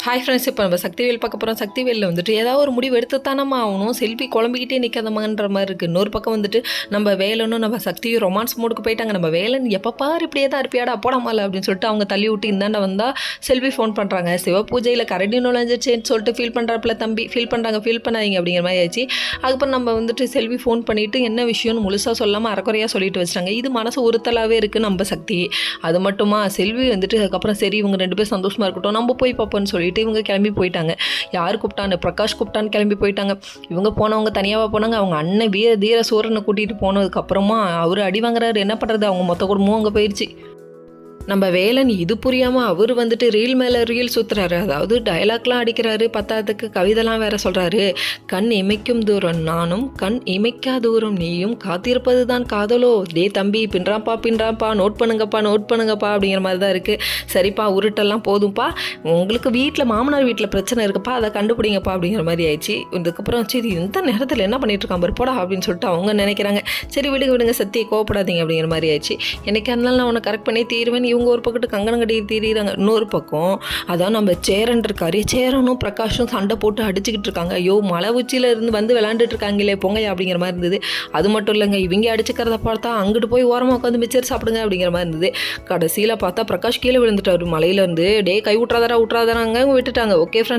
Hi friends, இப்போ நம்ம சக்திவேல் பார்க்க போகிறோம். சக்திவேலில் வந்துட்டு ஏதாவது ஒரு முடிவு எடுத்து தானம்மா ஆகணும். செல்வி குழம்பிக்கிட்டே நிற்காதம்மான்ற மாதிரி இருக்குது. இன்னொரு பக்கம் வந்துட்டு நம்ம வேலனும் நம்ம சக்தியும் ரொமான்ஸ் மூடுக்கு போயிட்டாங்க. நம்ம வேலன் எப்போ பாரு இப்படியே தான் இருப்பியாடா போடாமல அப்படின்னு சொல்லிட்டு அவங்க தள்ளி விட்டு இந்தாண்ட வந்தால் செல்வி ஃபோன் பண்ணுறாங்க. சிவ பூஜையில் கரடி நுழைஞ்சிச்சேன்னு சொல்லிட்டு ஃபீல் பண்ணுறாப்புல தம்பி ஃபீல் பண்ணாதீங்க அப்படிங்கிற மாதிரி ஆயிடுச்சு. அதுக்கப்புறம் நம்ம வந்துட்டு செல்வி ஃபோன் பண்ணிவிட்டு என்ன விஷயம்னு முழுசாக சொல்லாமல் அரைக்குறையாக சொல்லிட்டு வச்சிட்டாங்க. இது மனசு உறுத்தலாகவே இருக்குது நம்ம சக்தி. அது மட்டுமா செல்வி வந்துட்டு அதுக்கப்புறம் சரி இவங்க 2 பேரும் சந்தோஷமாக இருக்கட்டும் நம்ம போய் பார்ப்போம்னு சொல்லிட்டு இவங்க கிளம்பி போயிட்டாங்க. யார் கூப்பிட்டான்னு பிரகாஷ் கூப்பிட்டான்னு கிளம்பி போயிட்டாங்க. இவங்க போனவங்க தனியாக போனாங்க. அவங்க அண்ணன் தீர சூரனை கூட்டிகிட்டு போனதுக்கப்புறமா அவர் அடி வாங்குறாரு. என்ன பண்ணுறது, அவங்க மொத்த குடும்பமும் அங்கே போயிடுச்சு. நம்ம வேலன் இது புரியாமல் அவர் வந்துட்டு ரீல் மேலே ரீல் சுற்றுறாரு. அதாவது டைலாக்லாம் அடிக்கிறாரு, பத்தாததுக்கு கவிதைலாம் வேற சொல்கிறாரு. கண் இமைக்கும் தூரம் நானும் கண் இமைக்கா தூரம் நீயும் காத்திருப்பது தான் காதலோ. டே தம்பி பின்றாப்பா நோட் பண்ணுங்கப்பா அப்படிங்கிற மாதிரி தான் இருக்குது. சரிப்பா உருட்டெல்லாம் போதும்ப்பா, உங்களுக்கு வீட்டில் மாமனார் வீட்டில் பிரச்சனை இருக்குப்பா, அதை கண்டுபிடிங்கப்பா அப்படிங்கிற மாதிரி ஆயிடுச்சு. இதுக்கப்புறம் சரி இந்த நேரத்தில் என்ன பண்ணிட்டு இருக்கான் பாரு போடா அப்படின்னு சொல்லிட்டு அவங்க நினைக்கிறாங்க. சரி விடுங்க சத்தியை கோவப்படாதீங்க அப்படிங்கிற மாதிரி ஆயிடுச்சு. எனக்கு அதனால நான் உன்னை கரெக்ட் பண்ணி தீருவேன். இவங்க ஒரு பக்கத்து கங்கணம் கட்டி தீரிறாங்க. இன்னொரு பக்கம் அதான் நம்ம சேரன் இருக்காரு. சேரனும் பிரகாஷும் சண்டை போட்டு அடிச்சுக்கிட்டு இருக்காங்க. ஐயோ மலை உச்சியில இருந்து வந்து விளையாண்டுட்டு இருக்காங்களே பொங்கையா அப்படிங்கிற மாதிரி இருந்தது. அது மட்டும் இல்லைங்க, இவங்க அடிச்சுக்கிறத பார்த்தா அங்கிட்டு போய் ஓரமாக உட்காந்து மிச்சர் சாப்பிடுங்க அப்படிங்கிற மாதிரி இருந்தது. கடைசியில் பார்த்தா பிரகாஷ் கீழே விழுந்துட்டாரு மலையிலேருந்து. டே கை விட்டுறாதாங்க விட்டுட்டாங்க. Okay friends.